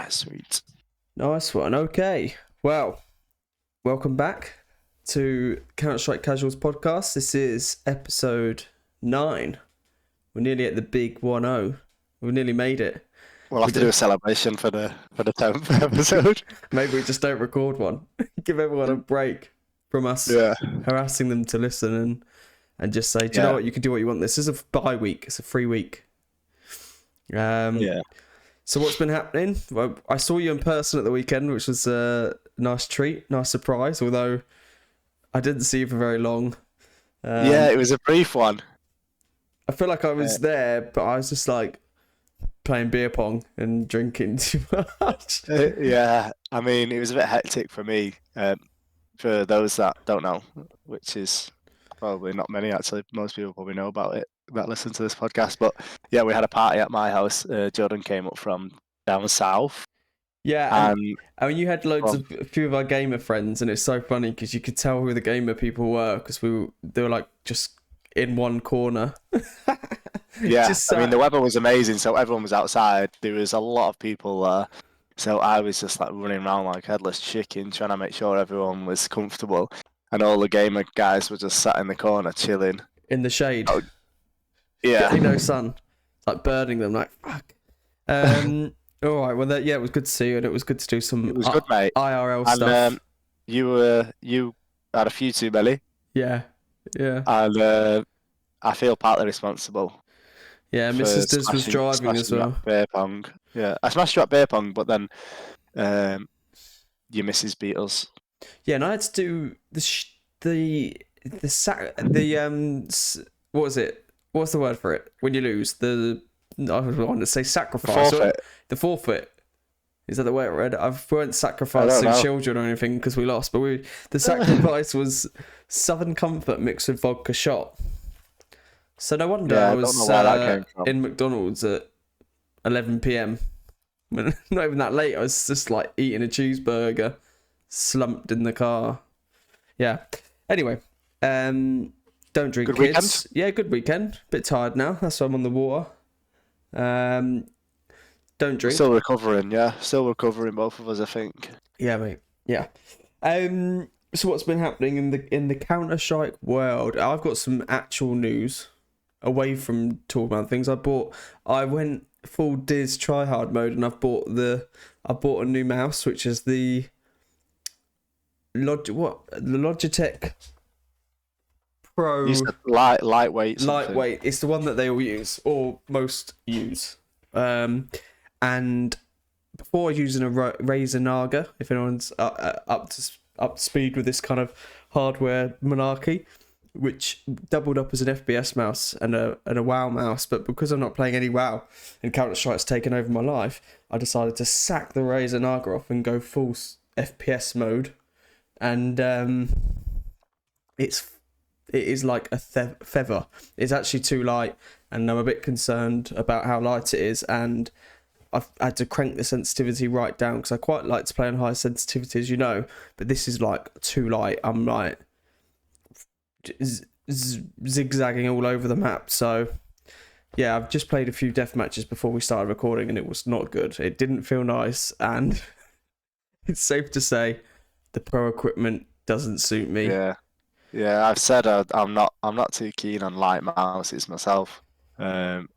Sweet. Nice one. Okay. Well, welcome back to Counter-Strike Casuals podcast. This is episode 9. We're nearly at the big 1-0. We've nearly made it. We'll have to do a celebration for the 10th episode. Maybe we just don't record one. Give everyone a break from us harassing them to listen and just say, do you know what? You can do what you want. This is a bye week. It's a free week. So what's been happening? Well, I saw you in person at the weekend, which was a nice treat, nice surprise, although I didn't see you for very long. It was a brief one. I feel like I was there, but I was just like playing beer pong and drinking too much. I mean, it was a bit hectic for me. For those that don't know, which is probably not many actually, most people probably know about it that listen to this podcast. But yeah, we had a party at my house. Jordan came up from down south. Yeah, and I mean, you had a few of our gamer friends, and it's so funny because you could tell who the gamer people were because they were like just in one corner. Yeah, I mean, the weather was amazing, so everyone was outside. There was a lot of people there. So I was just like running around like headless chicken, trying to make sure everyone was comfortable. And all the gamer guys were just sat in the corner chilling. In the shade. Oh, yeah. Getting no sun. It's like burning them, like, fuck. All right, well, it was good to see you, and it was good to do some it was good, mate. IRL and, stuff. You had a few too many. Yeah. And I feel partly responsible. Yeah, Mrs. Diz was driving as well. Beer pong. Yeah, I smashed you at beer pong, but then your missus beat us. Yeah, and I had to do what was it? What's the word for it when you lose? I want to say sacrifice. The forfeit. Is that the way it read? I weren't sacrificing children or anything because we lost, but the sacrifice was Southern Comfort mixed with vodka shot. So no wonder I was in McDonald's at 11 p.m. Not even that late. I was just like eating a cheeseburger, slumped in the car. Yeah. Anyway, don't drink, good kids. Weekend? Yeah, good weekend. Bit tired now. That's why I'm on the water. Don't drink. Still recovering, Still recovering, both of us, I think. Yeah, mate. Yeah. So what's been happening in the Counter-Strike world? I've got some actual news. Away from talking about things, I went full Diz tryhard mode, and I bought a new mouse, which is the Logitech Pro. You said lightweight. Lightweight. It's the one that they all use, or most use. And before using a Razer Naga, if anyone's up to speed with this kind of hardware monarchy, which doubled up as an FPS mouse and a WoW mouse, but because I'm not playing any WoW and Counter-Strike's taken over my life, I decided to sack the Razer Naga off and go full FPS mode, and it is like a feather. It's actually too light, and I'm a bit concerned about how light it is, and I've had to crank the sensitivity right down because I quite like to play on high sensitivity, as you know, but this is like too light. I'm like zigzagging all over the map. So yeah, I've just played a few death matches before we started recording, and it was not good. It didn't feel nice, and it's safe to say the pro equipment doesn't suit me. Yeah. I've said I'm not too keen on light mouses myself. I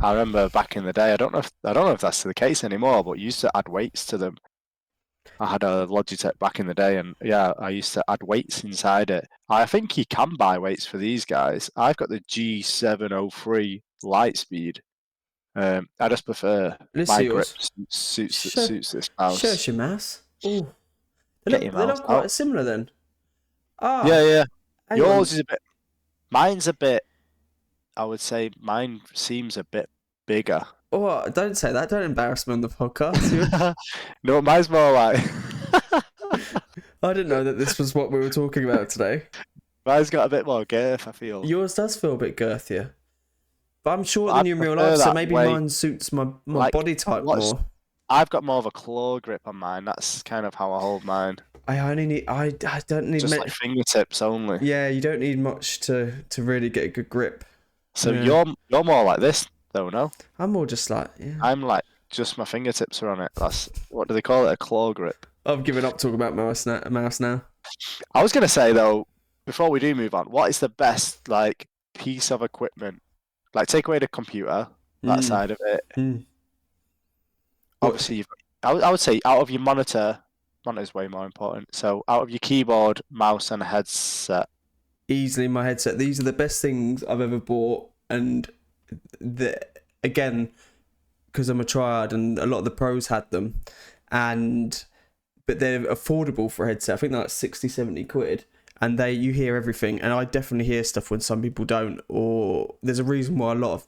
remember back in the day. I don't know if that's the case anymore, but you used to add weights to them. I had a Logitech back in the day, and I used to add weights inside it. I think you can buy weights for these guys. I've got the G703 Lightspeed. I just prefer my grip suits this mouse. Show us your mouse. Ooh. They look quite similar then. Yeah. Yours is a bit. Mine's a bit. I would say mine seems a bit bigger. Oh, don't say that. Don't embarrass me on the podcast. No, mine's more like... I didn't know that this was what we were talking about today. Mine's got a bit more girth, I feel. Yours does feel a bit girthier. But I'm shorter than you in real life, so maybe mine suits my body type more. I've got more of a claw grip on mine. That's kind of how I hold mine. I don't need... Just like fingertips only. Yeah, you don't need much to really get a good grip. So you're more like this, though, no? I'm more just like... Yeah. I'm like just my fingertips are on it. That's what do they call it? A claw grip. I've given up talking about mouse now. I was gonna say though, before we do move on, what is the best like piece of equipment? Like take away the computer, that side of it. Obviously, I would say out of your monitor is way more important. So out of your keyboard, mouse, and headset. Easily my headset. These are the best things I've ever bought, and again, because I'm a triad, and a lot of the pros had them, but they're affordable for a headset. I think they're like 60, 70 quid, and you hear everything, and I definitely hear stuff when some people don't, or there's a reason why a lot of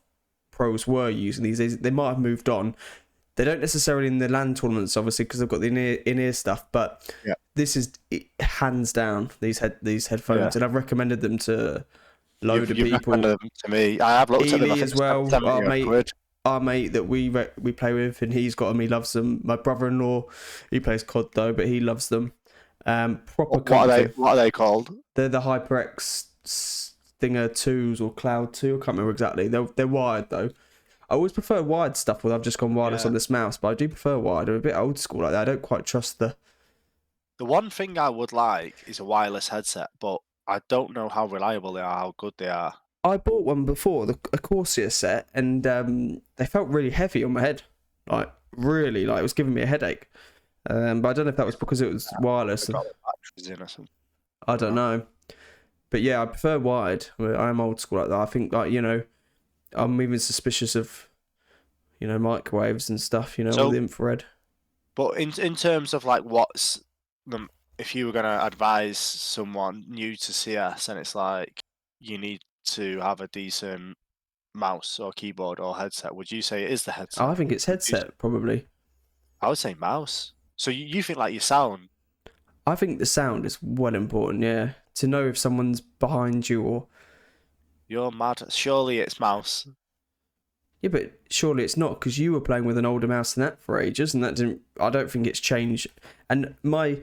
pros were using these. They might have moved on. They don't necessarily in the LAN tournaments, obviously, because they've got the in-ear stuff. But this is hands down these headphones, and I've recommended them to load of people. Recommended them to me. I have looked at them. As well. Our mate that we play with, and he's got them. He loves them. My brother-in-law, he plays COD though, but he loves them. What are they called? They're the HyperX Stinger 2s or Cloud 2. I can't remember exactly. They're wired though. I always prefer wired stuff when I've just gone wireless on this mouse, but I do prefer wired. I'm a bit old school like that. I don't quite trust the... The one thing I would like is a wireless headset, but I don't know how reliable they are, how good they are. I bought one before, a Corsair set, and they felt really heavy on my head. Like, really, like it was giving me a headache. But I don't know if that was because it was wireless. I don't know. But yeah, I prefer wired. I'm old school like that. I think, like, you know... I'm even suspicious of, you know, microwaves and stuff, you know, all the infrared. But in terms of like if you were going to advise someone new to CS and it's like you need to have a decent mouse or keyboard or headset, would you say it is the headset? I think it's headset, probably. I would say mouse. So you think like your sound? I think the sound is well important, yeah. To know if someone's behind you or... You're mad. Surely it's mouse. Yeah, but surely it's not, because you were playing with an older mouse than that for ages, and I don't think it's changed. And my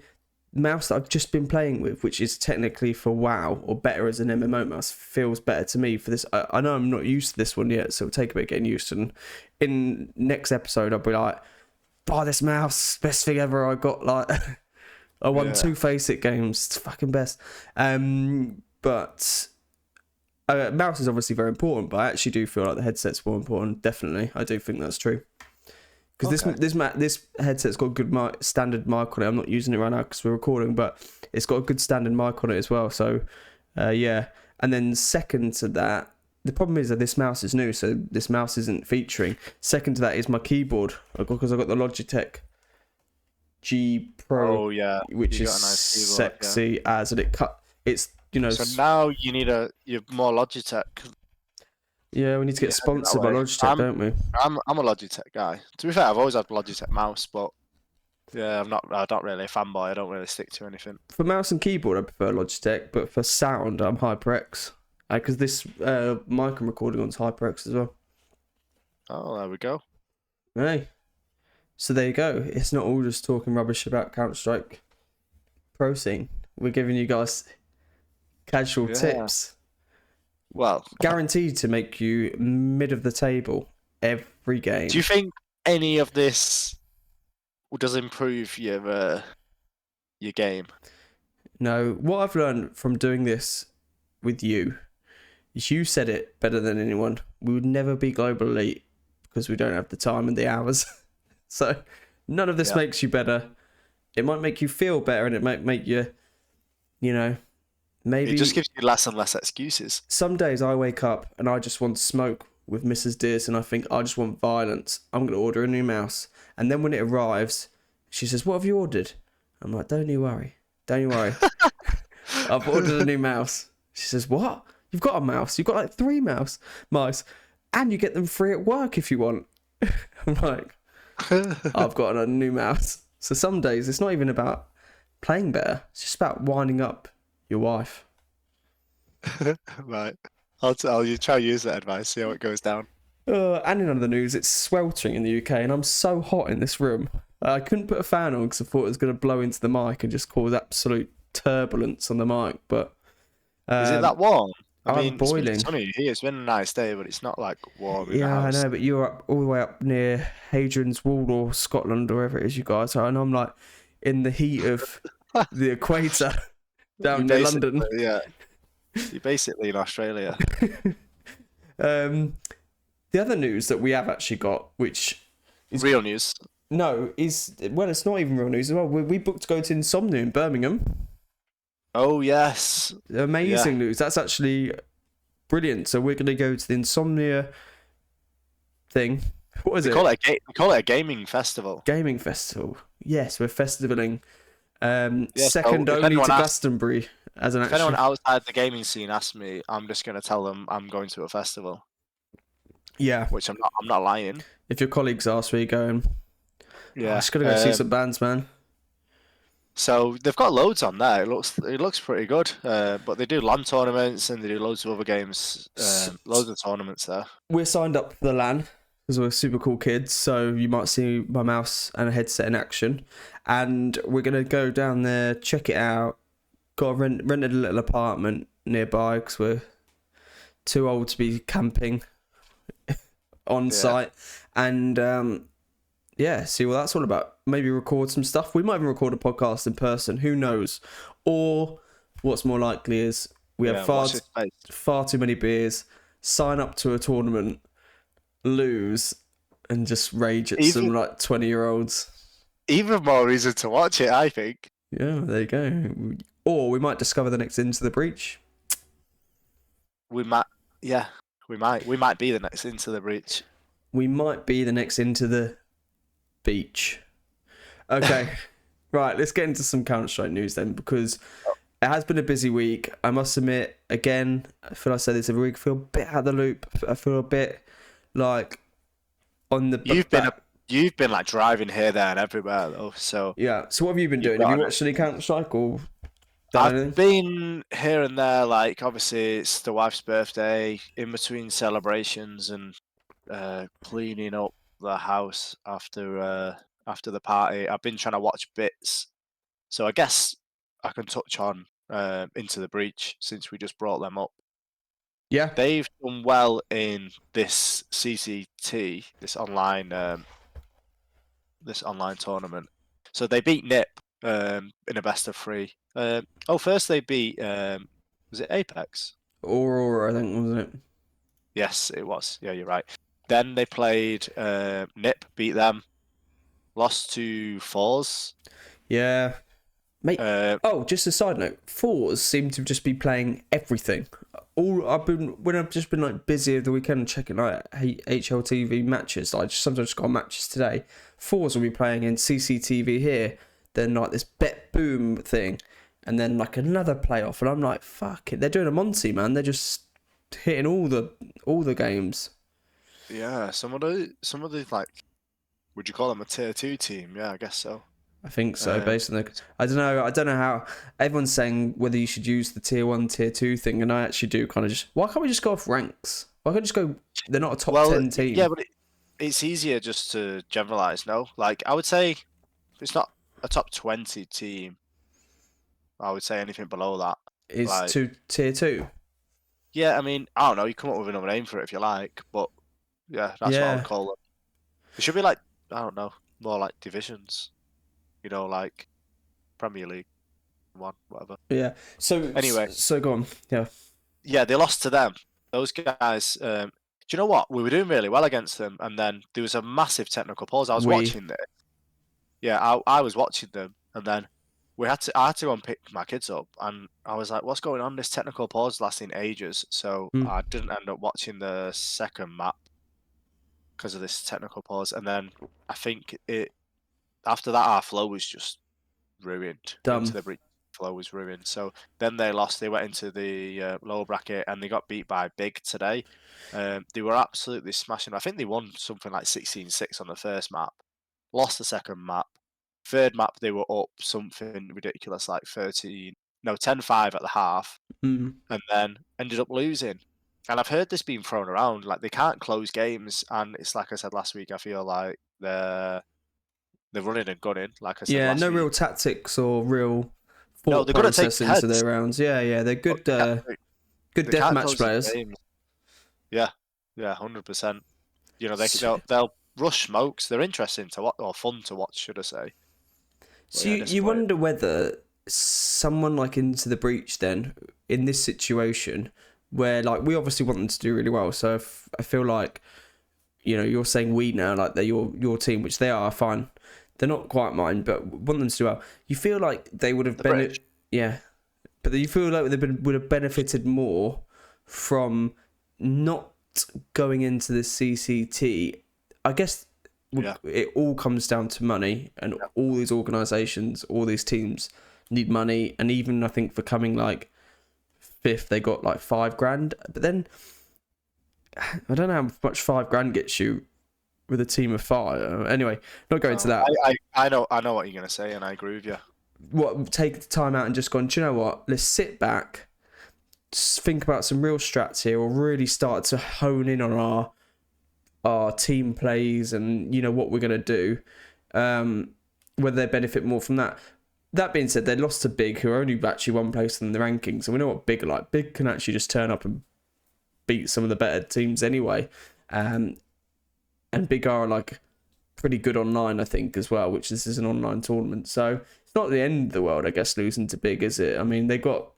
mouse that I've just been playing with, which is technically for WoW, or better as an MMO mouse, feels better to me for this. I know I'm not used to this one yet, so it'll take a bit getting used to. And in next episode, I'll be like, buy this mouse, best thing ever. I got like, I won 2 Faceit games, it's fucking best. But... mouse is obviously very important, but I actually do feel like the headset's more important. Definitely, I do think that's true. Because this headset's got a good standard mic on it. I'm not using it right now because we're recording, but it's got a good standard mic on it as well. So, yeah. And then second to that, the problem is that this mouse is new, so this mouse isn't featuring. Second to that is my keyboard, because I've got the Logitech G Pro, which is nice keyboard, sexy as, and it's. You know, so now you're more Logitech. Yeah, we need to get sponsored by Logitech, don't we? I'm a Logitech guy. To be fair, I've always had Logitech mouse, but yeah, I'm not really a fanboy. I don't really stick to anything. For mouse and keyboard, I prefer Logitech, but for sound, I'm HyperX. Because this mic I'm recording on is HyperX as well. Oh, there we go. Hey, so there you go. It's not all just talking rubbish about Counter-Strike Pro Scene. We're giving you guys casual tips. Well, guaranteed to make you mid of the table every game. Do you think any of this does improve your game? No. What I've learned from doing this with you is you said it better than anyone. We would never be global elite because we don't have the time and the hours. So none of this makes you better. It might make you feel better, and it might make you, you know, maybe... It just gives you less and less excuses. Some days I wake up and I just want to smoke with Mrs. Diz, and I think I just want violence. I'm going to order a new mouse. And then when it arrives, she says, "What have you ordered?" I'm like, don't you worry. I've ordered a new mouse. She says, "What? You've got a mouse? You've got like 3 mice. And you get them free at work if you want." I'm like, I've got a new mouse. So some days it's not even about playing better. It's just about winding up your wife. Right. I'll try to use that advice, see how it goes down. And in other news, it's sweltering in the UK, and I'm so hot in this room. I couldn't put a fan on because I thought it was going to blow into the mic and just cause absolute turbulence on the mic. But is it that warm? I I'm mean, it's been boiling. sunny here. It's been a nice day, but it's not like warm in the Yeah, I house. know, but you're up all the way up near Hadrian's Wall or Scotland or wherever it is you guys are, and I'm like in the heat of the equator You down near basically, London. yeah, you're basically in Australia. um, the other news that we have actually got, which is Real news. no, is well, it's not even real news as well. We booked to go to Insomnia in Birmingham. Oh yes, yeah. Amazing news. That's actually brilliant. So we're going to go to the Insomnia thing. What is We it? call it we call it a gaming festival. Gaming festival. Yes, we're festivaling. Yeah. Second So if only to anyone Glastonbury as an if anyone actual. outside the gaming scene asks me, I'm just gonna tell them I'm going to a festival, Yeah. which I'm not. I'm not lying. If your colleagues ask where you're going, Yeah. I just gotta go see some bands, man. So they've got loads on there. It looks pretty good. But they do LAN tournaments and they do loads of other games. Loads of tournaments there. We're signed up for the LAN because we're super cool kids. So you might see my mouse and a headset in action, and we're gonna go down there, check it out. Rented a little apartment nearby because we're too old to be camping on site, and see what that's all about. Maybe record some stuff. We might even record a podcast in person. Who knows? Or what's more likely is we have far too many beers, sign up to a tournament, lose, and just rage at some like 20-year-olds. Even more reason to watch it, I think. Yeah, there you go. Or we might discover the next Into the Breach. We might. Yeah, we might. We might be the next Into the Breach. We might be the next Into the Beach. Okay, right, let's get into some Counter-Strike news then, because it has been a busy week. I must admit, again, I feel I say this every week, I feel a bit out of the loop. I feel a bit like on the... You've been like driving here, there and everywhere though, so... Yeah, so what have you been doing? Have you watched any Counter-Strike or... I've been here and there, like, obviously it's the wife's birthday, in between celebrations and cleaning up the house after the party. I've been trying to watch bits, so I guess I can touch on Into the Breach since we just brought them up. Yeah, they've done well in this CCT, this online tournament. So they beat Nip in a best of 3. First they beat was it Apex? Aurora, I think, wasn't it? Yes, it was. Yeah, you're right. Then they played Nip, beat them, lost to Fours. Yeah. Mate, just a side note, Fours seem to just be playing everything. When I've just been like busy over the weekend checking like HLTV matches, I sometimes got matches today. Fours will be playing in CCTV here, then like this Bet Boom thing, and then like another playoff, and I'm like, fuck it, they're doing a Monty, man. They're just hitting all the games. Yeah, some of the like, would you call them a tier 2 team? Yeah, I guess so. I think so, based on the... I don't know how... Everyone's saying whether you should use the tier 1, tier 2 thing, and I actually do kind of just... Why can't we just go off ranks? Why can't we just go... They're not a top 10 team. Yeah, but it's easier just to generalise, no? Like, I would say it's not a top 20 team. I would say anything below that. Is like, to tier 2? Yeah, I mean, I don't know. You come up with another name for it if you like, but yeah, that's what I would call it. It should be like, I don't know, more like divisions. You know, like Premier League 1, whatever. Yeah. So anyway, so go on. Yeah. Yeah, they lost to them. Those guys. Do you know what? We were doing really well against them, and then there was a massive technical pause. I was watching this. Yeah, I was watching them, and then I had to go and pick my kids up, and I was like, "What's going on? This technical pause lasting ages." So I didn't end up watching the second map because of this technical pause, and then I think after that, our flow was just ruined. Into the Breach flow was ruined. So then they lost. They went into the lower bracket and they got beat by Big today. They were absolutely smashing. I think they won something like 16-6 on the first map. Lost the second map. Third map, they were up something ridiculous like 10-5 at the half. And then ended up losing. And I've heard this being thrown around. Like, they can't close games. And it's like I said last week, I feel like they're running and gunning, like I said last week. Real tactics or real thought process into their rounds. Yeah, they're good. Good They can't deathmatch close the players. games. Yeah, 100%. You know, So, they'll rush smokes. They're interesting to watch, or fun to watch, should I say? But so yeah, you disappointed. wonder whether someone like Into the Breach then in this situation where like we obviously want them to do really well. So if, I feel like you're saying we now like they're your team, which they are fine. They're not quite mine, but want them to do well. You feel like they would have The British. yeah, but you feel like would have benefited more from not going into the CCT. I guess Yeah. it all comes down to money, and Yeah. all these organisations, all these teams need money, and even I think for coming like fifth, they got like $5,000. But then I don't know how much $5,000 gets you with a team of five. Anyway, not going to that. I know what you're gonna say, and I agree with you. What take the time out and just gone? Do you know what? Let's sit back, think about some real strats here, or really start to hone in on our team plays and what we're gonna do. Whether they benefit more from that. That being said, they lost to Big, who are only actually one place in the rankings, and we know what Big are like. Big can actually just turn up and beat some of the better teams anyway, and Big are like pretty good online, I think, as well, which this is an online tournament, so it's not the end of the world, I guess, losing to Big, is it? I mean, they got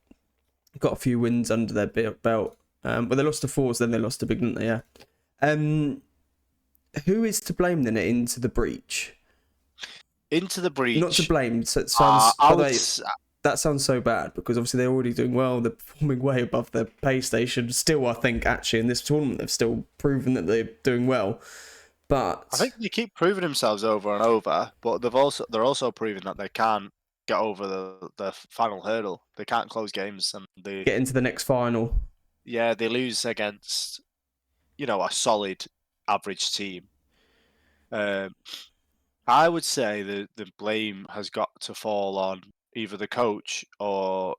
a few wins under their belt. Well, they lost to Fours, then they lost to Big, didn't they? Yeah. Who is to blame then Into the Breach? Into the Breach. Not to blame. So it sounds. I By the would. way, that sounds so bad because obviously they're already doing well. They're performing way above their pay station. Still, I think actually in this tournament they've still proven that they're doing well. But I think they keep proving themselves over and over, but they're also proving that they can't get over the final hurdle. They can't close games, and get into the next final. they lose against a solid average team. I would say the blame has got to fall on either the coach or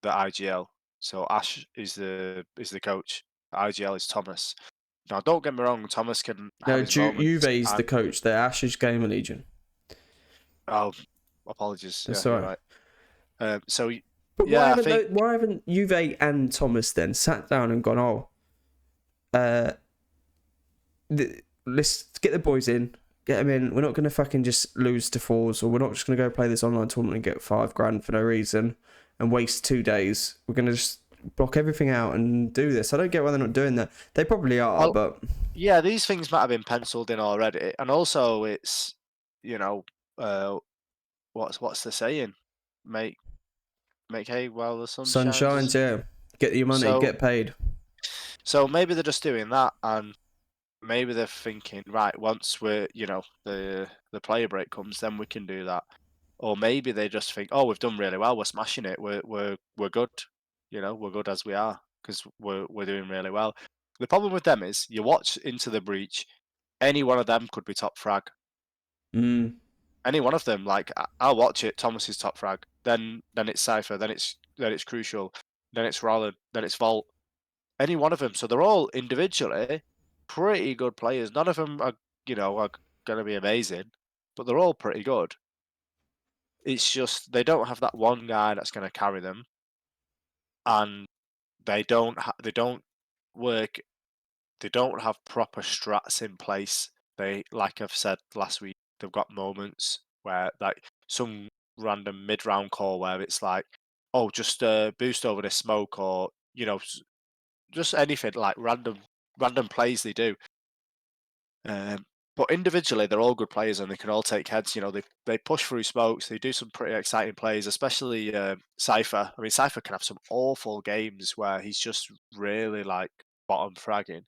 the IGL. So Ash is the coach. IGL is Thomas. Now, don't get me wrong, Thomas can have No, his moments. Juve's the coach. They're Ash's Gamer Legion. Oh, apologies. That's Yeah, all you're right. right. So But yeah, I think why haven't Juve and Thomas then sat down and gone, let's get the boys in, get them in. We're not going to fucking just lose to Fours, or we're not just going to go play this online tournament and get $5,000 for no reason and waste 2 days. We're going to just block everything out and do this. I don't get why they're not doing that. They probably are, but yeah, these things might have been penciled in already, and also it's what's the saying? Make hay while the sun sun shines. shines. Yeah, get your money, So get paid. so maybe they're just doing that, and maybe they're thinking, right, once the player break comes, then we can do that. Or maybe they just think, oh, we've done really well, we're smashing it, we're good, we're good as we are because we're doing really well. The problem with them is you watch Into the Breach, any one of them could be top frag. Any one of them, like I'll watch it. Thomas is top frag, then it's Cypher, then it's Crucial, then it's Rollin, then it's Vault. Any one of them. So they're all individually pretty good players. None of them are going to be amazing, but they're all pretty good. It's just they don't have that one guy that's going to carry them, and they don't work. They don't have proper strats in place. They, like I've said last week, they've got moments where like some random mid-round call where it's like, oh, just boost over this smoke, or just anything, like random plays they do. But individually, they're all good players and they can all take heads. They push through smokes. They do some pretty exciting plays, especially Cypher. I mean, Cypher can have some awful games where he's just really like bottom fragging,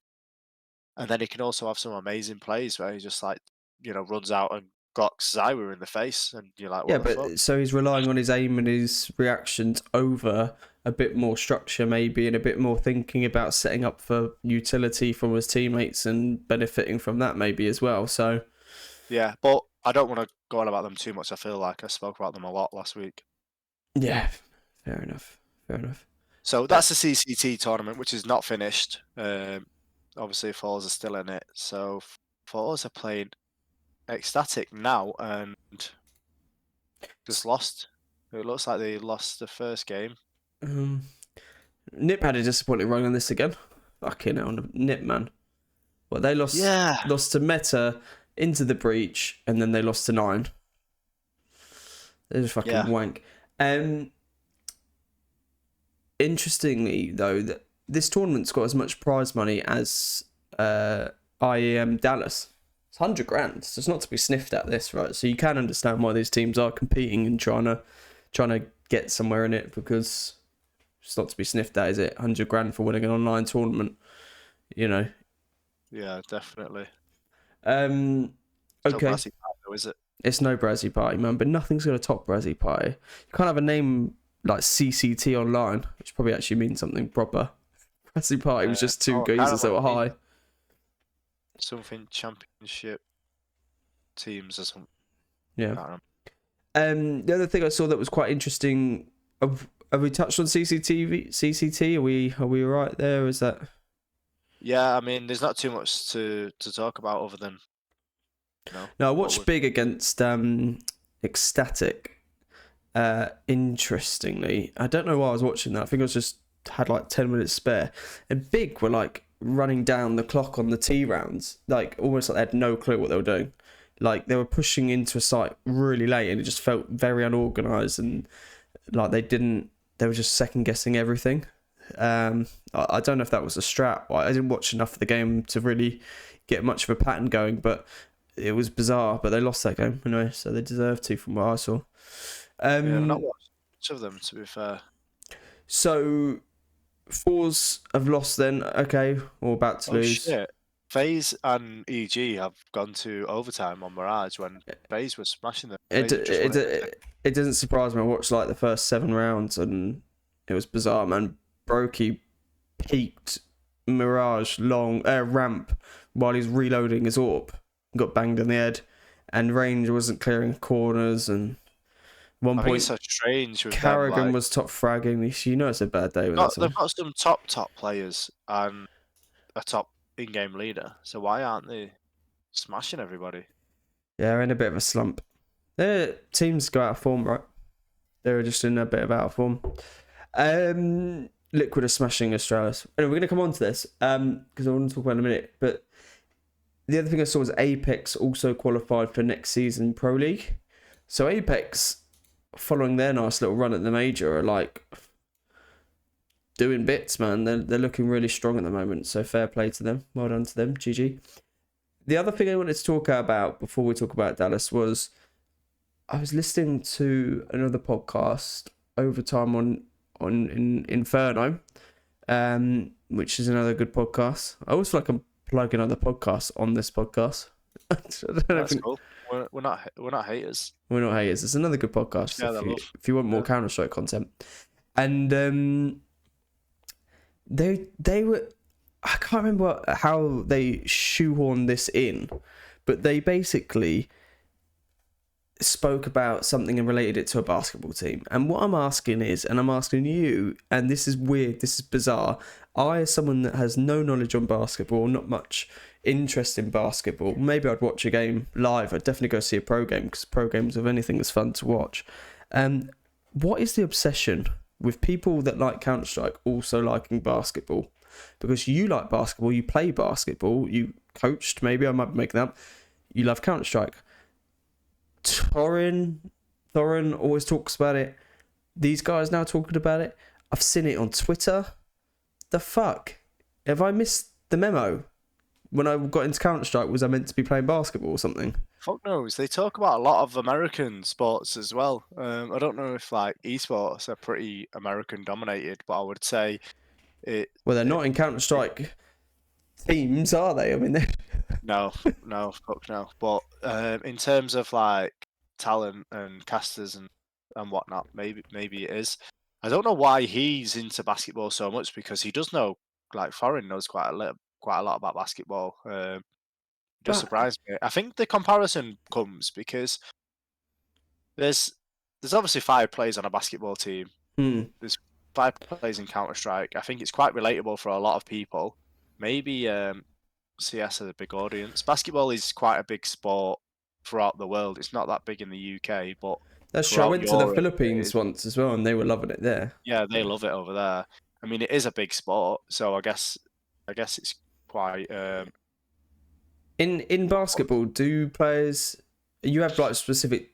and then he can also have some amazing plays where he just like runs out and glocks Zyra in the face, and you're like, Yeah, what the fuck? but so he's relying on his aim and his reactions over a bit more structure, maybe, and a bit more thinking about setting up for utility from his teammates and benefiting from that, maybe as well. So, Yeah, but I don't want to go on about them too much. I feel like I spoke about them a lot last week. yeah, fair enough. Fair enough. So that's the CCT tournament, which is not finished. Obviously, Fours are still in it. So Fours are playing Ecstatic now and just lost. It looks like they lost the first game. Nip had a disappointing run on this again. Fucking hell, Nip, man. Well, they lost to Meta, into the breach, and then they lost to 9. They just fucking wank. Interestingly, though, that this tournament's got as much prize money as IEM Dallas. It's 100 grand. So it's not to be sniffed at, this, right? So you can understand why these teams are competing and trying to get somewhere in it, because it's not to be sniffed at, is it? 100 grand for winning an online tournament, you know. Yeah, definitely. Okay. It's not Brazzy Party, though, is it? It's no Brazzy Party, man, but nothing's going to top Brazzy Party. You can't have a name like CCT online, which probably actually means something proper. Brazzy Party was just two geezers that were high. Something championship teams or something. Yeah. The other thing I saw that was quite interesting. Have we touched on CCT? Are we right there? Is that? Yeah, I mean, there's not too much to talk about other than. No, I watched Big against Ecstatic. Interestingly, I don't know why I was watching that. I think I was just had like 10 minutes spare, and Big were like running down the clock on the T rounds, like almost like they had no clue what they were doing. Like they were pushing into a site really late, and it just felt very unorganized, and like they were just second guessing everything. I don't know if that was a strat. I didn't watch enough of the game to really get much of a pattern going, but it was bizarre. But they lost that game anyway, so they deserved to, from what I saw. I've not watched much of them, to be fair. So, Fours have lost then, okay, or about to lose. Shit. FaZe and EG have gone to overtime on Mirage when FaZe was smashing them. It doesn't surprise me. I watched like the first 7 rounds and it was bizarre, man. Brokey peaked Mirage ramp while he's reloading his AWP, got banged in the head, and Range wasn't clearing corners, and one point it's so strange with Carrigan them, like, was top fragging. You know it's a bad day. They've got some top players and a top in-game leader, so why aren't they smashing everybody? Yeah, they're in a bit of a slump. Their teams go out of form, right? They're just in a bit of out of form. Liquid are smashing Astralis. Anyway, we're going to come on to this because I want to talk about it in a minute. But the other thing I saw was Apex also qualified for next season Pro League. So Apex, following their nice little run at the major, are like doing bits, man. They're looking really strong at the moment. So fair play to them. Well done to them. GG. The other thing I wanted to talk about before we talk about Dallas was I was listening to another podcast, Overtime on Inferno, which is another good podcast. I always feel like I'm plugging other podcasts on this podcast. That's cool. We're not haters. We're not haters. It's another good podcast if you want more Counter-Strike content. And they were, I can't remember how they shoehorned this in, but they basically spoke about something and related it to a basketball team. And what I'm asking is, and I'm asking you, and this is weird, this is bizarre, I, as someone that has no knowledge on basketball, not much interest in basketball, maybe I'd watch a game live, I'd definitely go see a pro game, because pro games of anything is fun to watch. What is the obsession with people that like Counter-Strike also liking basketball? Because you like basketball, you play basketball, you coached, maybe I might be making that up, you love Counter-Strike. Thorin always talks about it. These guys now talking about it. I've seen it on Twitter. The fuck? Have I missed the memo? When I got into Counter-Strike, was I meant to be playing basketball or something? Fuck knows. They talk about a lot of American sports as well. I don't know if like esports are pretty American dominated, but I would say it. Well, they're not in Counter-Strike teams, are they? I mean, No, fuck no. But in terms of like talent and casters and whatnot, maybe it is. I don't know why he's into basketball so much, because he does know, like Thorin knows quite a lot about basketball. Just surprised me. I think the comparison comes because there's obviously 5 players on a basketball team. There's 5 players in Counter-Strike. I think it's quite relatable for a lot of people. Maybe CS has a big audience. Basketball is quite a big sport throughout the world. It's not that big in the UK, but that's true. I went to the Philippines once as well, and they were loving it there. Yeah, they love it over there. I mean, it is a big sport, so I guess it's quite. In basketball, do players, you have like specific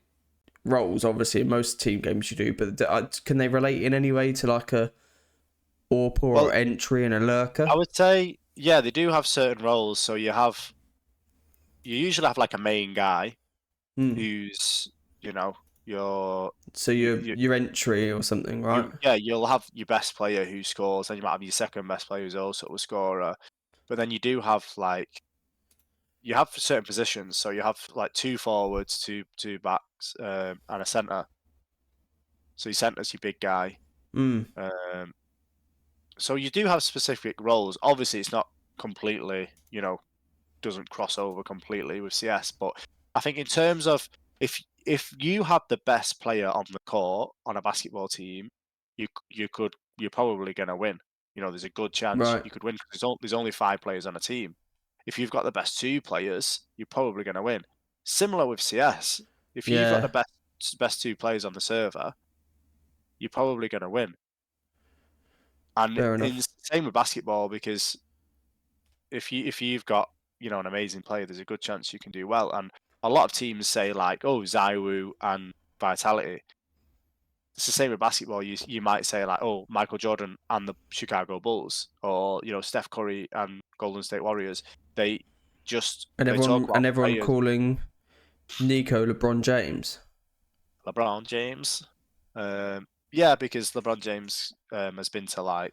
roles? Obviously, in most team games you do, but can they relate in any way to like a AWP or entry and a lurker? I would say, yeah, they do have certain roles. So you usually have like a main guy who's, your so your entry or something, right? you'll have your best player who scores, and you might have your second best player who's also a scorer. But then you do have you have certain positions. So you have like 2 forwards, two backs, and a centre. So your centre's your big guy. So you do have specific roles. Obviously, it's not completely, doesn't cross over completely with CS. But I think in terms of if you have the best player on the court on a basketball team, you're probably going to win. There's a good chance you could win because there's only 5 players on a team. If you've got the best 2 players, you're probably going to win. Similar with CS, if you've got the best 2 players on the server, you're probably going to win. And it's the same with basketball, because if you've got an amazing player, there's a good chance you can do well. And a lot of teams say like, oh, Zywoo and Vitality. It's the same with basketball. You might say like, oh, Michael Jordan and the Chicago Bulls, or Steph Curry and Golden State Warriors. They everyone players. Calling Nico LeBron James. LeBron James. Yeah, because LeBron James has been to I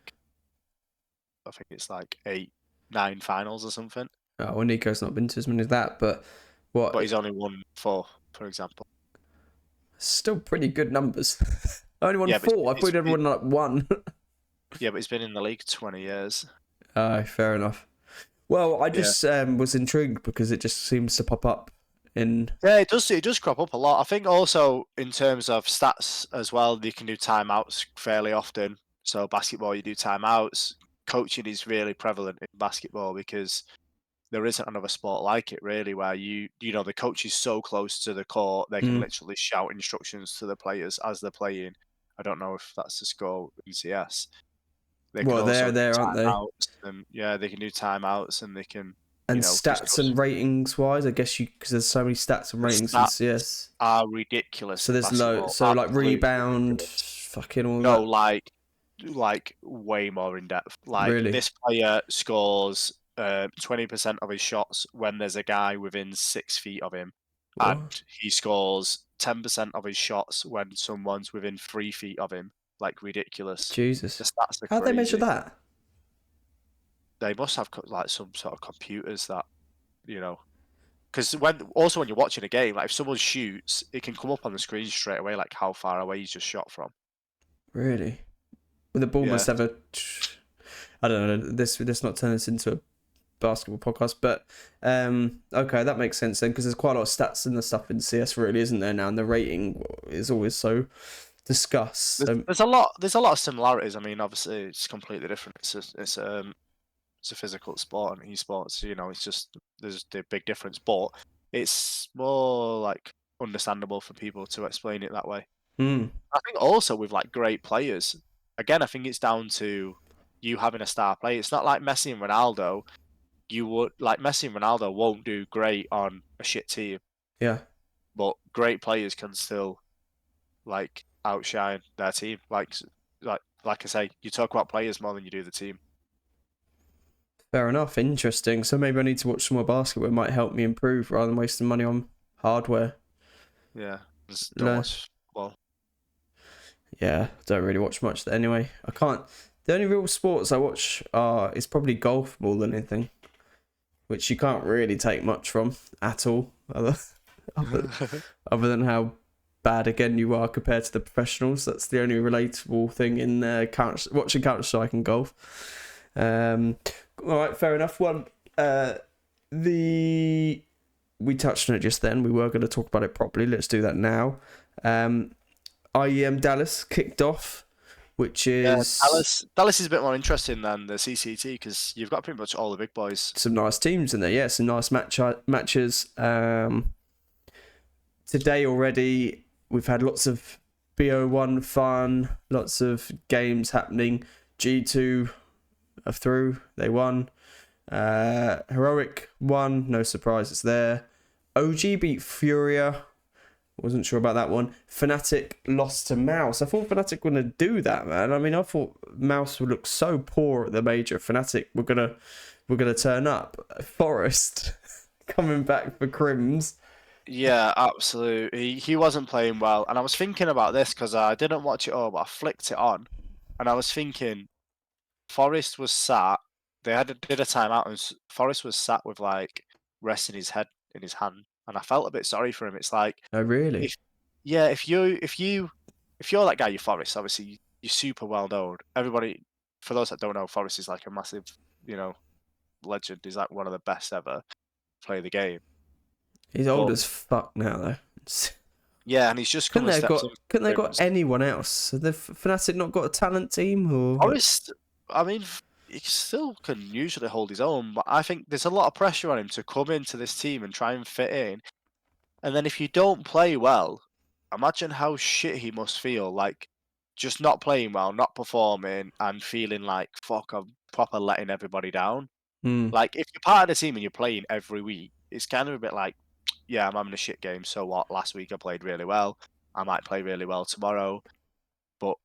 think it's 8, 9 finals or something. Oh, well, Nico's not been to as many as that, but what? But he's only won 4, for example. Still pretty good numbers. Only won 4. I thought everyone like 1. Yeah, but he's been in the league 20 years. Fair enough. Well, I just was intrigued because it just seems to pop up in. Yeah, it does crop up a lot. I think also in terms of stats as well, you can do timeouts fairly often. So basketball, you do timeouts. Coaching is really prevalent in basketball because there isn't another sport like it really, where the coach is so close to the court, they can literally shout instructions to the players as they're playing. I don't know if that's the score in CS. They're there, aren't they? And, they can do timeouts, and they can. And stats and ratings wise, I guess because there's so many stats and ratings in CS are ridiculous. So there's rebound, fucking all that. No, like way more in depth. Really? This player scores 20% of his shots when there's a guy within 6 feet of him, and he scores 10% of his shots when someone's within 3 feet of him. Ridiculous. Jesus. The stats are How'd they measure that? They must have some sort of computers that, because when you're watching a game, if someone shoots, it can come up on the screen straight away, how far away he's just shot from. Really? Well, the ball must have a. I don't know. This not turn this into a basketball podcast, but okay, that makes sense then, because there's quite a lot of stats and the stuff in CS, really, isn't there now? And the rating is always so discussed. There's a lot of similarities. I mean, obviously, it's completely different. It's a physical sport and esports. It's just there's a big difference, but it's more understandable for people to explain it that way. I think also with great players, again, I think it's down to you having a star player. It's not like Messi and Ronaldo. Messi and Ronaldo won't do great on a shit team. Yeah. But great players can still outshine their team. Like I say, you talk about players more than you do the team. Fair enough. Interesting. So maybe I need to watch some more basketball. It might help me improve rather than wasting money on hardware. Yeah. Just don't watch football. Yeah, don't really watch much anyway. I can't. The only real sports I watch is probably golf more than anything, which you can't really take much from at all, other than how bad again you are compared to the professionals. That's the only relatable thing in watching Counter-Strike and golf. All right, fair enough. We touched on it just then. We were going to talk about it properly. Let's do that now. IEM Dallas kicked off, which is Dallas is a bit more interesting than the CCT because you've got pretty much all the big boys. Some nice teams in there, yeah. Some nice matches. Today already, we've had lots of BO1 fun, lots of games happening. G2 are through. They won. Heroic won. No surprises there. OG beat Furia. Wasn't sure about that one. Fnatic lost to Mouse. I thought Fnatic were going to do that, man. I mean, I thought Mouse would look so poor at the major. Fnatic were gonna turn up. Forest coming back for Crims. Yeah, absolutely. He wasn't playing well, and I was thinking about this because I didn't watch it all, but I flicked it on, and I was thinking, Forest was sat. Did a timeout, and Forest was sat with like resting his head in his hand, and I felt a bit sorry for him. It's like, Oh, really? if you're that guy, you're Forest. Obviously, you're super well known. Everybody, for those that don't know, Forest is like a massive, legend. He's like one of the best ever play the game. He's old as fuck now, though. Yeah, and he's just couldn't they have got anyone else? Have the Fnatic not got a talent team? Or Forest, I mean, he still can usually hold his own, but I think there's a lot of pressure on him to come into this team and try and fit in. And then if you don't play well, imagine how shit he must feel. Like, just not playing well, not performing, and feeling like, fuck, I'm proper letting everybody down. Like, if you're part of the team and you're playing every week, it's kind of a bit like, yeah, I'm having a shit game, so what? Last week I played really well. I might play really well tomorrow. But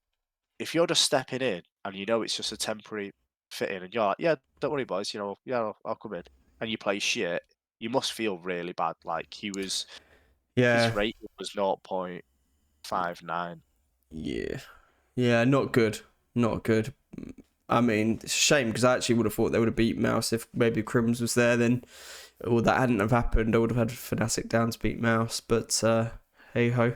if you're just stepping in and you know it's just a temporary fit in and you're like, yeah, don't worry, boys, yeah, I'll come in, and you play shit, you must feel really bad. Like, his rating was 0.59. Yeah, not good. I mean, it's a shame because I actually would have thought they would have beat Mouse if maybe Crims was there. Then, or that hadn't have happened, I would have had Fnatic down to beat Mouse. But hey ho.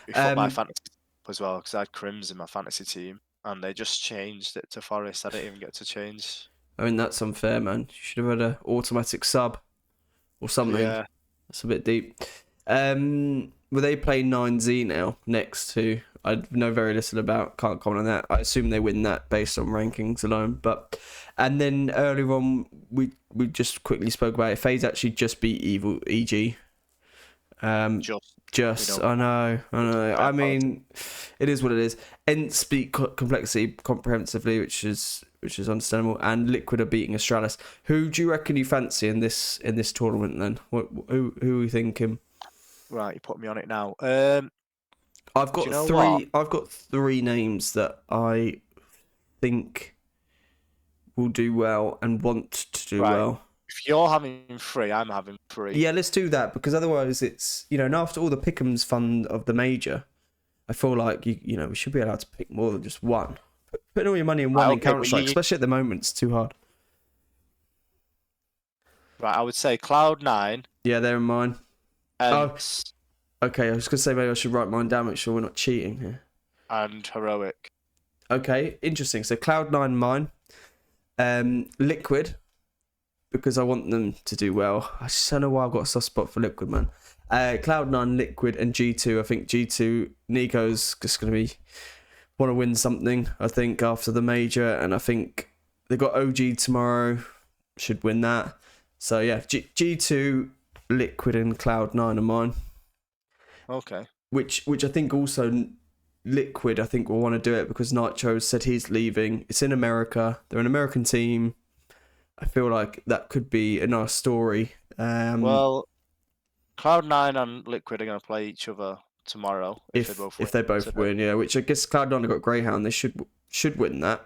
We thought my fantasy as well because I had Crims in my fantasy team and they just changed it to Forest. I didn't even get to change. I mean, that's unfair, man. You should have had an automatic sub or something. Yeah, that's a bit deep. Will they play 9Z now next to? I know very little about. Can't comment on that. I assume they win that based on rankings alone. And then earlier on, we just quickly spoke about it. FaZe actually just beat Evil EG. Just I know. I mean, it is what it is. Ents beat Complexity comprehensively, which is understandable. And Liquid are beating Astralis. Who do you reckon you fancy in this tournament? Then who are we thinking? Right, you put me on it now. I've got three. I've got three names that I think will do well and want to do well. If you're having three, I'm having three. Yeah, let's do that because otherwise it's and after all the pick'ems fun of the major, I feel like we should be allowed to pick more than just one. Putting all your money in one in counterstrike, especially at the moment, it's too hard. Right, I would say Cloud9. Yeah, they're in mine. Ents, okay, I was gonna say maybe I should write mine down, make sure we're not cheating here. And Heroic. Okay, interesting. So Cloud9 mine. Liquid, because I want them to do well. I just don't know why I've got a soft spot for Liquid, man. Cloud9, Liquid, and G2. I think G2, Nico's just going to want to win something, I think, after the major. And I think they've got OG tomorrow. Should win that. So, yeah, G2, Liquid, and Cloud9 are mine. Okay. Which I think also... Liquid, I think, will want to do it because Nitro said he's leaving. It's in America. They're an American team. I feel like that could be a nice story. Well, Cloud9 and Liquid are going to play each other tomorrow if they both win. Yeah. Which I guess Cloud9 have got Greyhound. They should win that.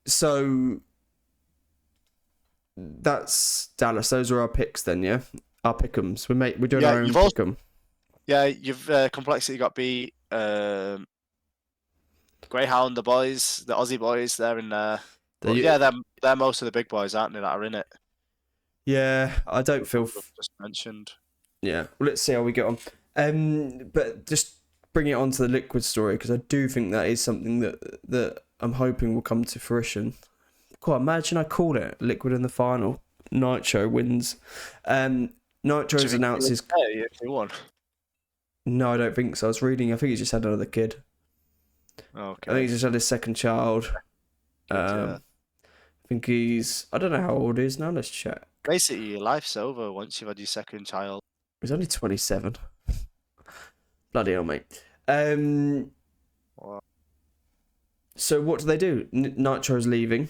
So that's Dallas. Those are our picks then. Yeah, our pick'ems. We're doing our own pick'em. Yeah, you've Complexity got beat. Greyhound, the boys, the Aussie boys, they're in there. They're most of the big boys, aren't they, that are in it? Yeah, I don't feel... Just mentioned. Yeah, well, let's see how we get on. But just bring it on to the Liquid story, because I do think that is something that I'm hoping will come to fruition. God, imagine I called it Liquid in the final. Nitro wins. Nitro's announces... If they won? No, I don't think so. I was reading. I think he just had another kid. Okay. I think he just had his second child. I think he's... I don't know how old he is now. Let's check. Basically, your life's over once you've had your second child. He's only 27. Bloody hell, mate. Wow. So what do they do? Nitro's leaving.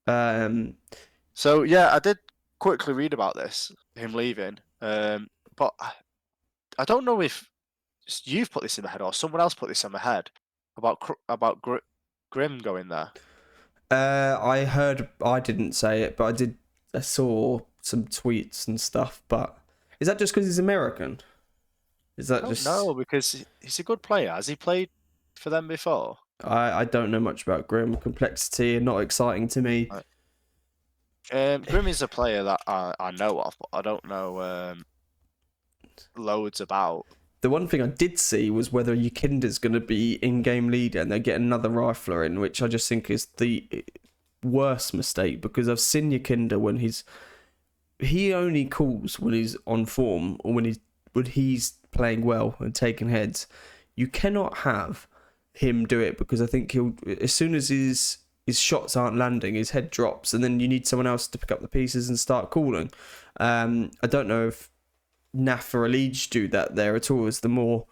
So yeah, I did quickly read about this, him leaving. But I don't know if you've put this in my head or someone else put this in my head about Grim going there. I heard. I didn't say it, but I saw some tweets and stuff. But is that just because he's American? Is that just? No, because he's a good player. Has he played for them before? I don't know much about Grim. Complexity and not exciting to me. Grim is a player that I know of, but I don't know loads about. The one thing I did see was whether Yukinda's going to be in-game leader and they get another rifler in, which I just think is the worst mistake because I've seen Yukinda when he only calls when he's on form or when he's playing well and taking heads. You cannot have him do it because I think he'll, as soon as his shots aren't landing, his head drops, and then you need someone else to pick up the pieces and start calling. I don't know if Naf or Elige do that there at all as the more,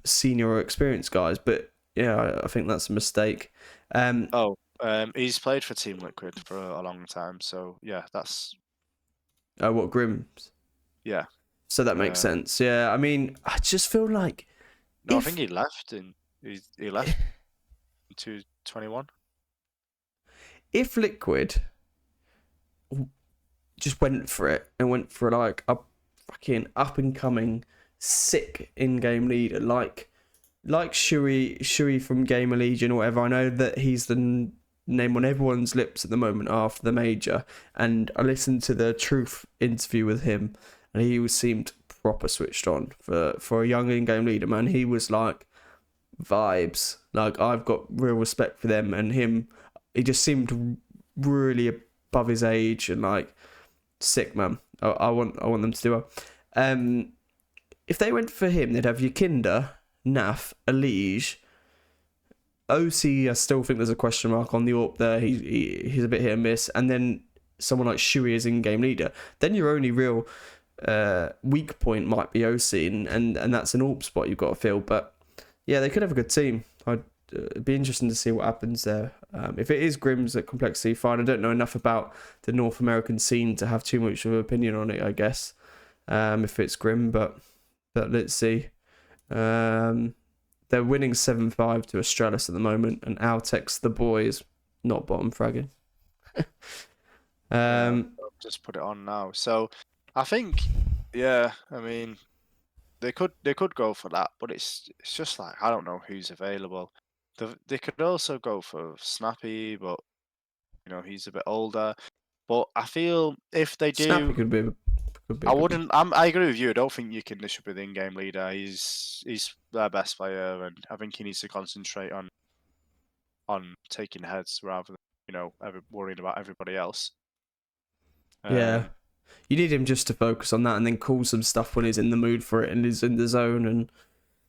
senior or experienced guys. But yeah, I think that's a mistake. He's played for Team Liquid for a long time, so yeah, that's. Oh, what Grims? Yeah. So that makes sense. Yeah, I mean, I just feel like. No, I think he left he left in 2021. If Liquid just went for it and went for like a fucking up and coming sick in-game leader like Shui from Gamer Legion or whatever. I know that he's the name on everyone's lips at the moment after the major, and I listened to the Truth interview with him and he seemed proper switched on for a young in-game leader, man. He was like vibes. Like, I've got real respect for them, and him, he just seemed really above his age and like sick, man. I want them to do well. If they went for him, they'd have Yukinda, Naf, Elige, OC. I still think there's a question mark on the AWP there. He's a bit hit and miss, and then someone like Shui as in-game leader. Then your only real weak point might be OC, and that's an AWP spot you've got to fill. But yeah, they could have a good team. It'd be interesting to see what happens there. If it is Grims at Complexity, fine. I don't know enough about the North American scene to have too much of an opinion on it, I guess. If it's Grim, but let's see. They're winning 7-5 to Astralis at the moment, and Altex, the boys, not bottom fragging. I'll just put it on now. So I think, yeah, I mean, they could go for that, but it's just like, I don't know who's available. They could also go for Snappy, but he's a bit older. But I feel if they do, Snappy could be I wouldn't. I agree with you. I don't think Yukinda should be the in-game leader. He's their best player, and I think he needs to concentrate on taking heads rather than worrying about everybody else. Yeah, you need him just to focus on that and then call some stuff when he's in the mood for it and he's in the zone. And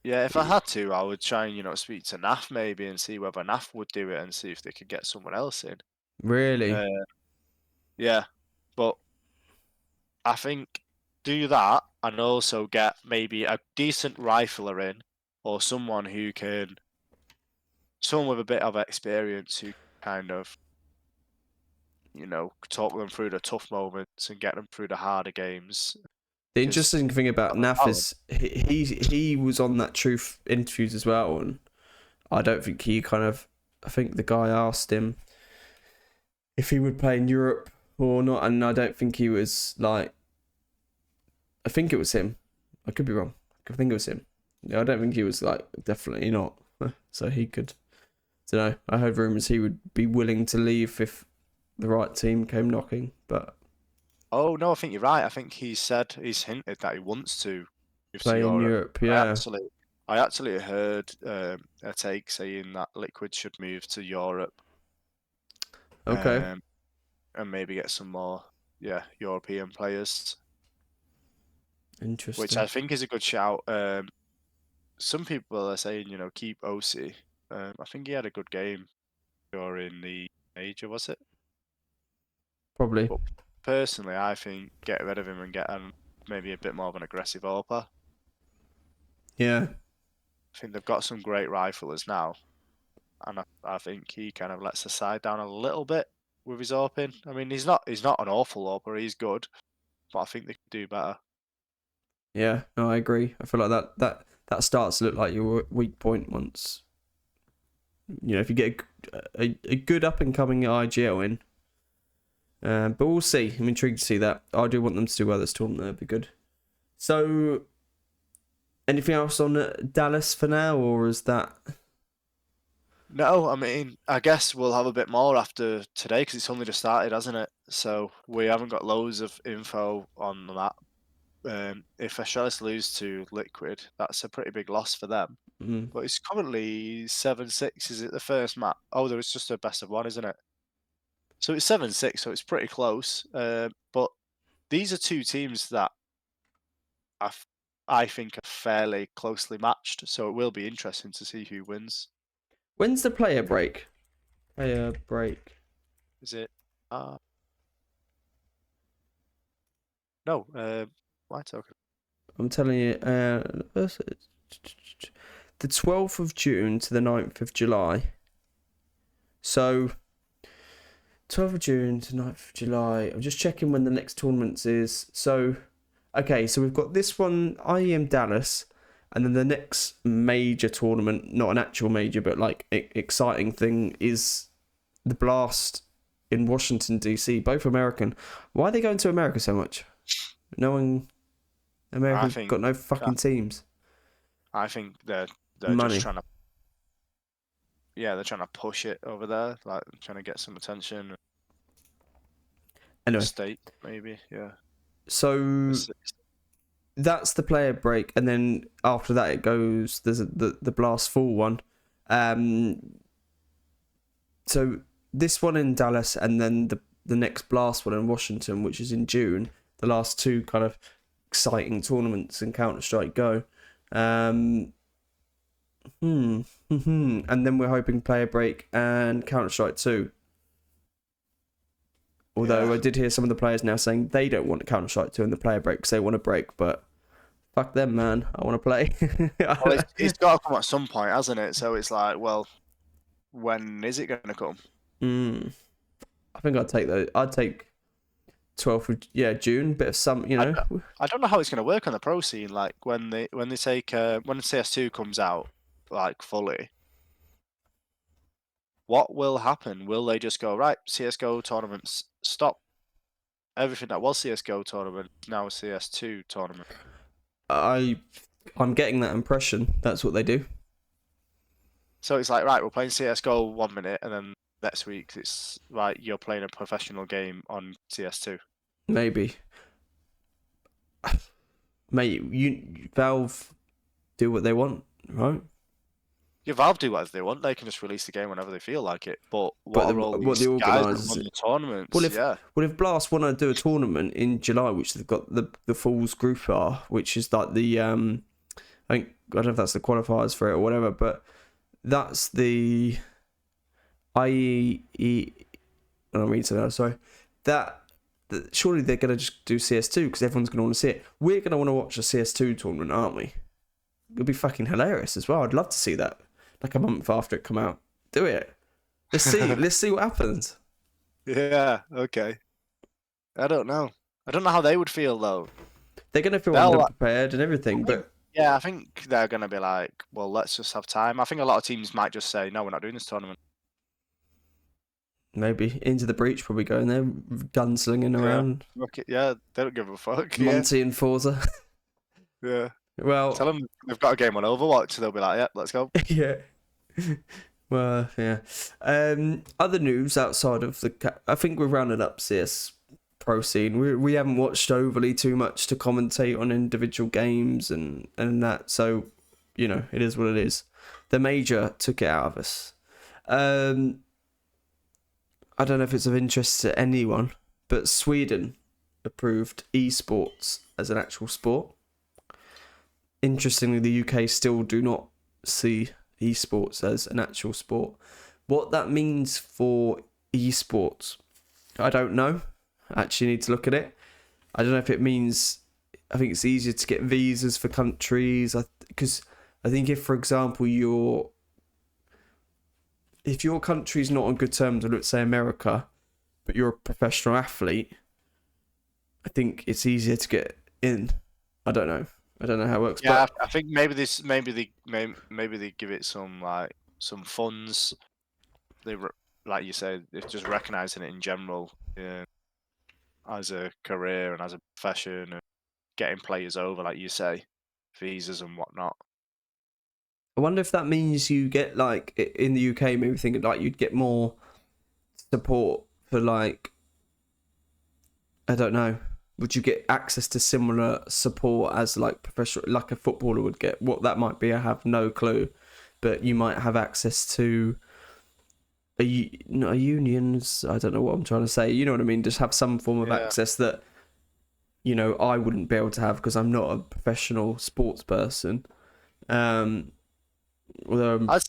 yeah, if I had to, I would try and speak to Naf maybe and see whether Naf would do it and see if they could get someone else in. Really, yeah, but I think do that and also get maybe a decent rifler in or someone with a bit of experience who kind of talk them through the tough moments and get them through the harder games. the interesting thing about Naf is he was on that Truth interviews as well, and I don't think I think the guy asked him if he would play in Europe or not, and I don't think he was like. I think it was him. I could be wrong. I think it was him. Yeah, I don't think he was like definitely not. So he could. I don't know. I heard rumors he would be willing to leave if the right team came knocking, but. Oh no, I think you're right. I think he's hinted that he wants to Play in Europe. Yeah. I actually heard a take saying that Liquid should move to Europe. Okay. And maybe get some more, European players. Interesting. Which I think is a good shout. Some people are saying, keep OC. I think he had a good game during the major, was it? Probably. But personally, I think get rid of him and get maybe a bit more of an aggressive AWPer. Yeah. I think they've got some great riflers now. and I think he kind of lets the side down a little bit with his open. I mean, he's not an awful opener. He's good, but I think they could do better. Yeah, no, I agree. I feel like that starts to look like your weak point once. If you get a good up and coming IGL in. But we'll see. I'm intrigued to see that. I do want them to do well this tournament. That'd be good. So, anything else on Dallas for now, or is that? No, I mean, I guess we'll have a bit more after today because it's only just started, hasn't it? So we haven't got loads of info on that. If Australis lose to Liquid, that's a pretty big loss for them. Mm. But it's currently 7-6. Is it the first match? Oh, there was just a best of one, isn't it? So it's 7-6, so it's pretty close. But these are two teams that I think are fairly closely matched. So it will be interesting to see who wins. When's the player break? Player break. Is it? No. Why talking? I'm telling you, the 12th of June to the 9th of July. So, 12th of June to 9th of July. I'm just checking when the next tournament is. So, okay, so we've got this one, IEM Dallas, and then the next major tournament, not an actual major, but like exciting thing, is the Blast in Washington, D.C., both American. Why are they going to America so much? America's got no fucking teams. I think they're Money. just trying to. Yeah, they're trying to push it over there, like trying to get some attention. Anyway, state maybe, yeah. So that's the player break, and then after that it goes. There's the Blast Fall one. So this one in Dallas, and then the next Blast one in Washington, which is in June. The last two kind of exciting tournaments in Counter-Strike Go. And then we're hoping player break and Counter-Strike 2. Although I did hear some of the players now saying they don't want Counter-Strike 2 in the player break because they want a break, but fuck them, man. I want to play. Well, it's got to come at some point, hasn't it? So it's like, well, when is it going to come? I think I'd take those. I'd take 12th of June, bit of some, I don't know how it's going to work on the pro scene. Like when they take when CS2 comes out like fully, what will happen? Will they just go right? CS:GO tournaments stop. Everything that was CS:GO tournament now a CS2 tournament. I'm getting that impression. That's what they do. So it's like, right, we're playing CS:GO 1 minute, and then next week it's right, you're playing a professional game on CS2. Maybe. Mate, Valve do what they want, right? Yeah, Valve do whatever they want. They can just release the game whenever they feel like it. But what are all these guys that run the tournaments? Well, if Blast want to do a tournament in July, which they've got the Falls Group R, which is like the I don't know if that's the qualifiers for it or whatever, but that's the IEE. I don't read to that. Sorry, surely they're gonna just do CS2 because everyone's gonna want to see it. We're gonna want to watch a CS2 tournament, aren't we? It'll be fucking hilarious as well. I'd love to see that. Like a month after it come out. Do it. Let's see. Let's see what happens. Yeah, okay. I don't know how they would feel though. They're gonna feel underprepared and everything, but yeah, I think they're gonna be like, well, let's just have time. I think a lot of teams might just say, no, we're not doing this tournament. Maybe Into the Breach probably going there, gunslinging around. Yeah, they don't give a fuck. Monty and Forza. Yeah. Well, tell them they've got a game on Overwatch, they'll be like, yeah, let's go. Yeah. Well, yeah. Other news outside of I think we've rounded up CS pro scene. We haven't watched overly too much to commentate on individual games and that. So, it is what it is. The major took it out of us. I don't know if it's of interest to anyone, but Sweden approved esports as an actual sport. Interestingly, the UK still do not see esports as an actual sport. What that means for esports, I don't know. I actually need to look at it. I don't know if it means, I think it's easier to get visas for countries. Because I think if, for example, if your country's not on good terms with, let's say, America, but you're a professional athlete, I think it's easier to get in. I don't know how it works. Yeah, But I think maybe they give it some funds. Like you said, they're just recognizing it in general, as a career and as a profession, and getting players over, like you say, visas and whatnot. I wonder if that means you get, like, in the UK, maybe thinking like you'd get more support for, like, I don't know. Would you get access to similar support as, like, professional, like a footballer would get? What that might be, I have no clue. But you might have access to a unions. I don't know what I'm trying to say. You know what I mean? Just have some form of access that, you know, I wouldn't be able to have because I'm not a professional sports person. I'd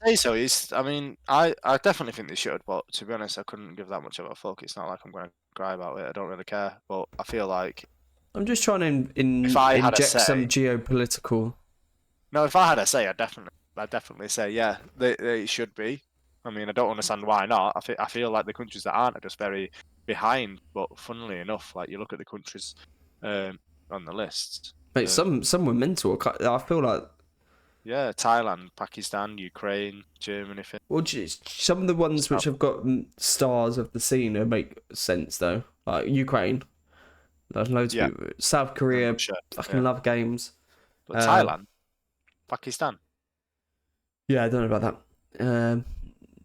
say so. I definitely think they should, but to be honest, I couldn't give that much of a fuck. It's not like I'm going to cry about it. I don't really care. But I feel like I'm just trying to if I had a inject some say, geopolitical. no, if I had a say, I'd definitely say they should be. I mean, I don't understand why not. I feel like the countries that aren't are just very behind. But funnily enough, like you look at the countries on the list. Mate, some were mental. I feel like. Yeah, Thailand, Pakistan, Ukraine, Germany. Well, some of the ones which have got stars of the scene make sense though. Like Ukraine, there's loads of people. South Korea, fucking love games. But Thailand, Pakistan. Yeah, I don't know about that.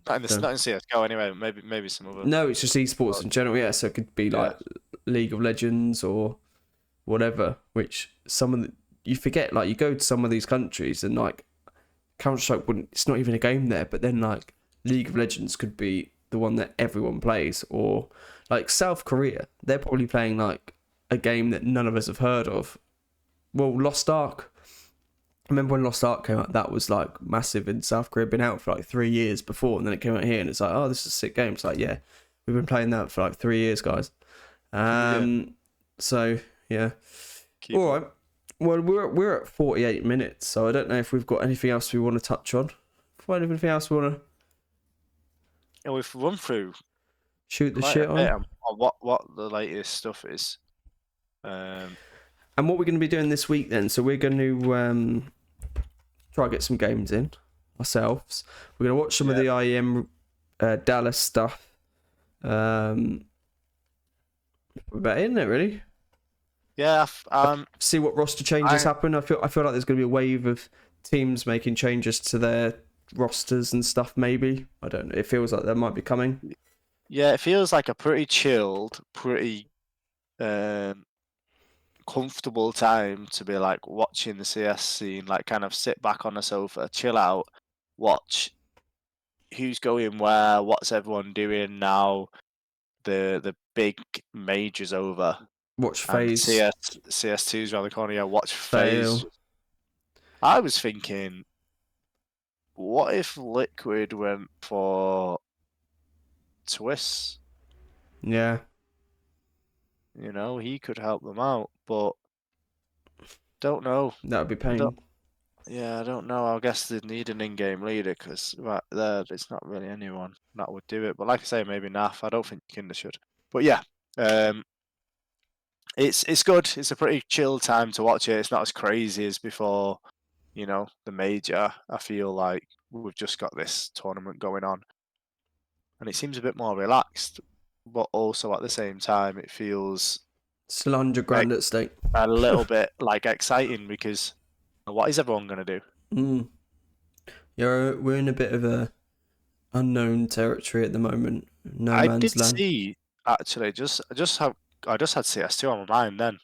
Not in CSGO anyway. Maybe some other. No, it's just esports in general. Yeah, so it could be like League of Legends or whatever. Which you forget, like you go to some of these countries and like counterstrike wouldn't. It's not even a game there, but then like League of Legends could be the one that everyone plays, or like South Korea, they're probably playing like a game that none of us have heard of. Well, Lost Ark. I remember when Lost Ark came out, that was like massive in South Korea. Been out for like 3 years before, and then it came out here, and it's like, oh, this is a sick game. It's like, yeah, we've been playing that for like 3 years, guys. So yeah, all right. Well, we're at 48 minutes, so I don't know if we've got anything else we want to touch on. Anything else we want to? Yeah, we've run through. Shoot the shit on what the latest stuff is. And what we're going to be doing this week then, so we're going to try to get some games in ourselves. We're going to watch some of the IEM Dallas stuff. About it, isn't it, really? Yeah. See what roster changes happen. I feel like there's going to be a wave of teams making changes to their rosters and stuff, maybe. I don't know. It feels like that might be coming. Yeah, it feels like a pretty chilled, pretty comfortable time to be like watching the CS scene, like kind of sit back on the sofa, chill out, watch who's going where, what's everyone doing now, the big majors over. Watch and FaZe. CS2's around the corner, yeah, watch FaZe. I was thinking, what if Liquid went for Twist? Yeah. You know, he could help them out, but don't know. That would be pain. I don't know. I guess they need an in-game leader because right there's not really anyone that would do it. But like I say, maybe Naf. I don't think Kinder should. But yeah, it's good. It's a pretty chill time to watch it. It's not as crazy as before, you know, the major. I feel like we've just got this tournament going on, and it seems a bit more relaxed. But also at the same time, it feels still 100 grand at stake. A little bit like exciting because what is everyone going to do? Yeah, we're in a bit of a unknown territory at the moment. No man's land. I did see actually. I just had CS2 on my mind then.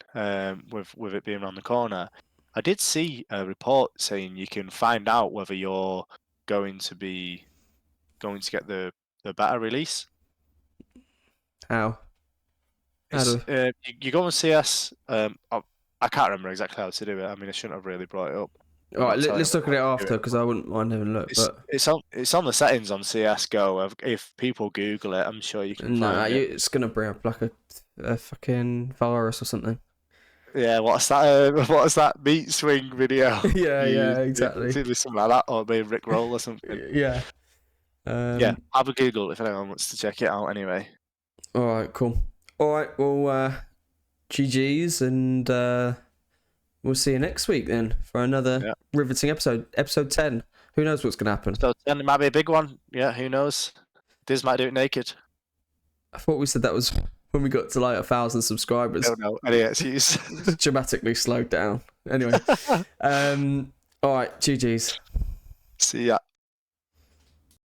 With it being around the corner, I did see a report saying you can find out whether you're going to get the beta release. How? You go on CS. I can't remember exactly how to do it. I mean, I shouldn't have really brought it up. All right, let's look at it after because I wouldn't mind having a look. It's on the settings on CS:GO. If people Google it, I'm sure you can find it. It's gonna bring up like a fucking virus or something. Yeah, what's that? What's that beat swing video? yeah, exactly. Something like that, or maybe Rick Roll or something. Yeah. Yeah, have a Google if anyone wants to check it out anyway. All right, cool. All right, well, GG's, and we'll see you next week then for another riveting episode, episode 10. Who knows what's going to happen? So 10 might be a big one. Yeah, who knows? Diz might do it naked. I thought we said that was when we got to like 1,000 subscribers. I don't know. Any excuse. Dramatically slowed down. Anyway, all right, GG's. See ya.